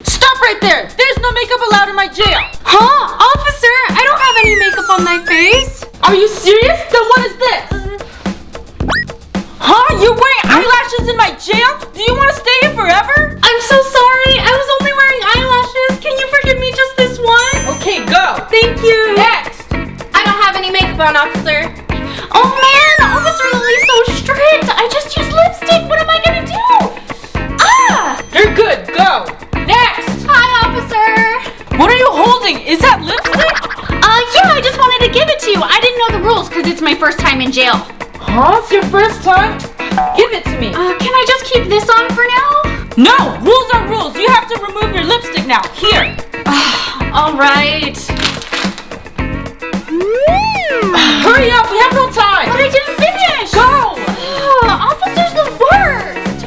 Stop right there! There's no makeup allowed in my jail! Huh? Officer, I don't have any makeup on my face. Are you serious? Then what is this? Huh? You're wearing eyelashes in my jail? Do you want to stay here forever? I'm so sorry. I was only wearing eyelashes. Can you forgive me just this once? Okay, go! Thank you. Next! I don't have any makeup on, officer. Oh man, Officer Lily's so strict. I just used lipstick. What am I gonna do? Ah! You're good, go! Next! Hi, officer. What are you holding? Is that lipstick? Yeah, I just wanted to give it to you. I didn't know the rules because it's my first time in jail. Huh? It's your first time? Give it to me. Can I just keep this on for now? No! Rules are rules! You have to remove your lipstick now. Here! All right. Hurry up! We have no time! But I didn't finish. Go! Officer's the worst.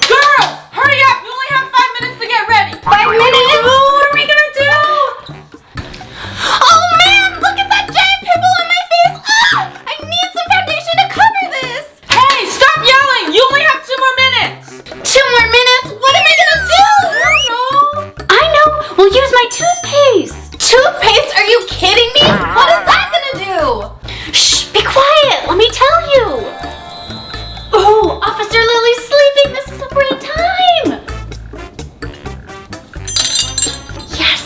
Girl! Hurry up! You only have 5 minutes to get ready! 5 minutes? What are we gonna do? Oh man, look at that giant pimple on my face! I need some foundation to cover this! Hey! Stop yelling! You only have 2 more minutes! 2 more minutes? What am I gonna do? I don't know. I know! We'll use my toothpaste! Toothpaste? Are you kidding me? What is that gonna do? Shh! Be quiet! Let me tell you! Oh, Officer Lily's sleeping! This is a great time! Yes!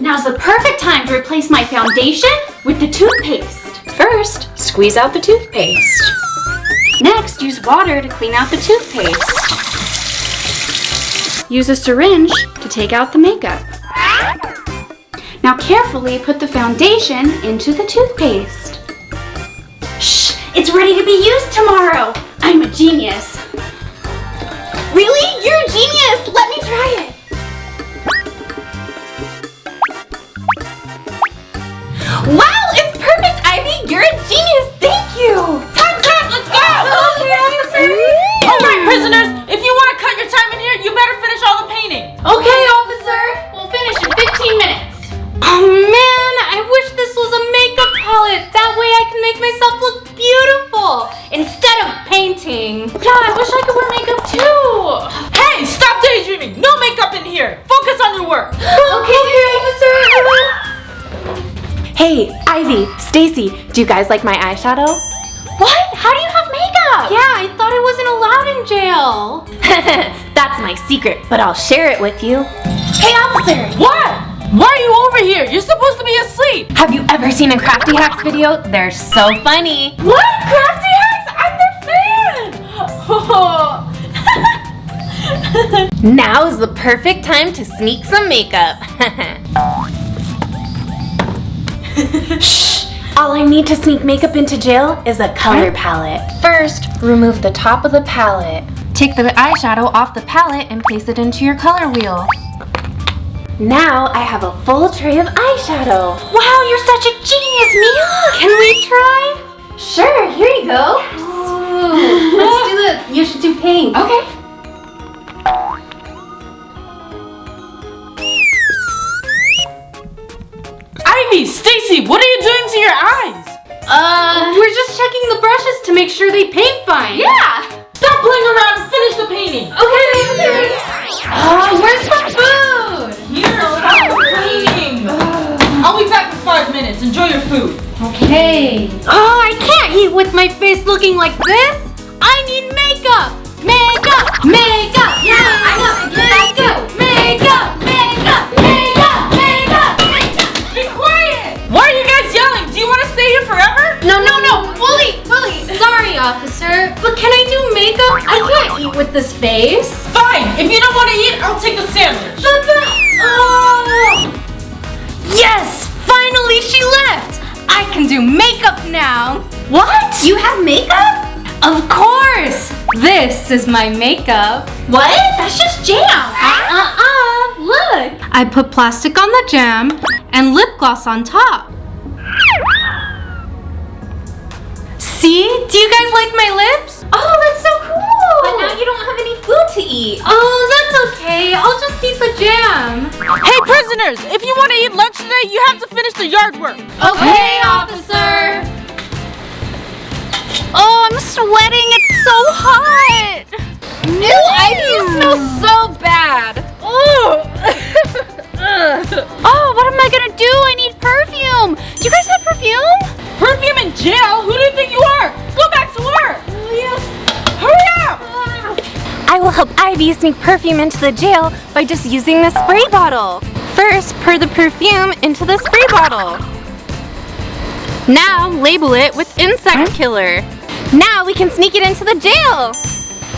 Now's the perfect time to replace my foundation with the toothpaste. First, squeeze out the toothpaste. Next, use water to clean out the toothpaste. Use a syringe to take out the makeup. Now carefully put the foundation into the toothpaste. Shh! It's ready to be used tomorrow! I'm a genius. Really? You're a genius! Let me try it! Wow! It's perfect, Ivy! You're a genius! Thank you! Time! Let's go! Okay, officer! Alright, prisoners! If you want to cut your time in here, you better finish all the painting! Okay, officer! We'll finish in 15 minutes. Oh man, I wish this was a makeup palette. That way I can make myself look beautiful instead of painting. Yeah, I wish I could wear makeup too. Hey! Stop daydreaming! No makeup in here! Focus on your work! Okay, officer. Hey, Ivy, Stacy, do you guys like my eyeshadow? What? How do you have makeup? Yeah, I thought it wasn't allowed in jail. That's my secret, but I'll share it with you. Hey, officer. What? Why are you over here? You're supposed to be asleep! Have you ever seen a Crafty Hacks video? They're so funny. What? Crafty Hacks? I'm their fan! Now is the perfect time to sneak some makeup. Shh! All I need to sneak makeup into jail is a color palette. First, remove the top of the palette. Take the eyeshadow off the palette and place it into your color wheel. Now I have a full tray of eyeshadow. Wow, you're such a genius, Mia. Can we try? Sure, here you go. Let's do the, you should do pink. Okay. Ivy! Stacy! What are you doing to your eyes? We're just checking the brushes to make sure they paint fine. Yeah. Stop playing around and finish the painting! Okay. Where's the food? Here, stop complaining! I'll be back in 5 minutes. Enjoy your food. Okay. Oh, I can't eat with my face looking like this. I need makeup. Makeup. Makeup. Yeah, I know. Makeup. Makeup. Makeup. Makeup. Makeup. Be quiet! Why are you guys yelling? Do you want to stay here forever? No. Fully. Sorry, officer. But can I do makeup? I can't eat with this face. Fine! If you don't want to eat, I'll take a sandwich. Yes! Finally, she left. I can do makeup now. What? You have makeup? Of course. This is my makeup. What? That's just jam. Look. I put plastic on the jam and lip gloss on top. See? Do you guys like my lips? Oh, that's so cool. But now you don't have any food to eat. Oh, that's okay. I'll just eat the jam. Hey, prisoners! If you want to eat lunch today, you have to finish the yard work. Okay, officer. Oh, I'm sweating. It's so hot. Ew, Ivy, you smell so bad. Oh, what am I gonna do? I need perfume. Do you guys have perfume? Perfume in jail? Who do you think you are? Go back to work! Hurry up! I will help Ivy sneak perfume into the jail by just using the spray bottle. First, pour the perfume into the spray bottle. Now, label it with insect killer. Now we can sneak it into the jail.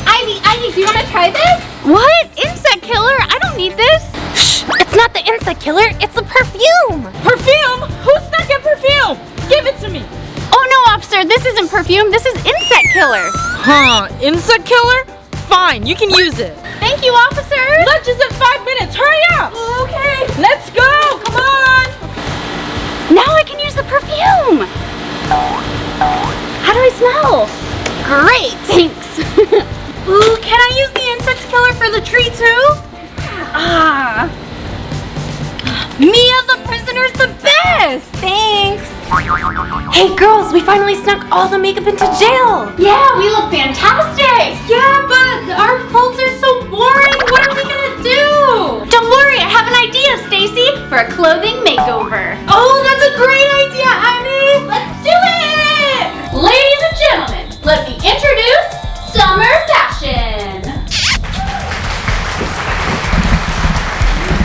Ivy, do you want to try this? What? Insect killer? I don't need this. Shh, it's not the insect killer, it's the perfume. Perfume? Who snuck in perfume? Give it to me. Oh no, officer, this isn't perfume. This is insect killer. Huh, insect killer? Fine, you can use it. Thank you, officer. Lunch is in 5 minutes, hurry up! Okay. Let's go, come on! Now I can use the perfume. How do I smell? Great, thanks. Ooh, can I use the insect killer for the tree too? Ah. Mia, the prisoner's the best. Thanks. Hey girls, we finally snuck all the makeup into jail. Yeah, we look fantastic. Yeah, but our clothes are so boring. What are we gonna do? Don't worry, I have an idea, Stacy, for a clothing makeover. Oh, that's a great idea, Ivy. Let's do it. Ladies and gentlemen, let me introduce summer fashion.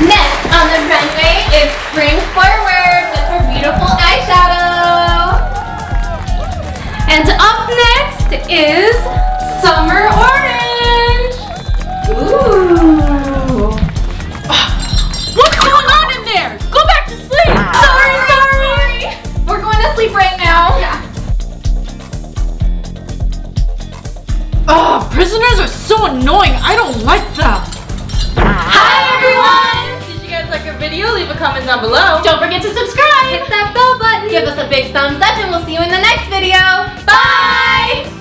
Next on the runway is spring forward with her beautiful eyeshadow. And up next is summer orange. Ooh. What's going on in there? Go back to sleep! Sorry. We're going to sleep right now. Yeah. Oh, prisoners are so annoying. I don't like them. Hi everyone. Did you guys like our video? Leave a comment down below. Don't forget to subscribe. Hit that bell button. Give us a big thumbs up and we'll see you in the next video. Bye.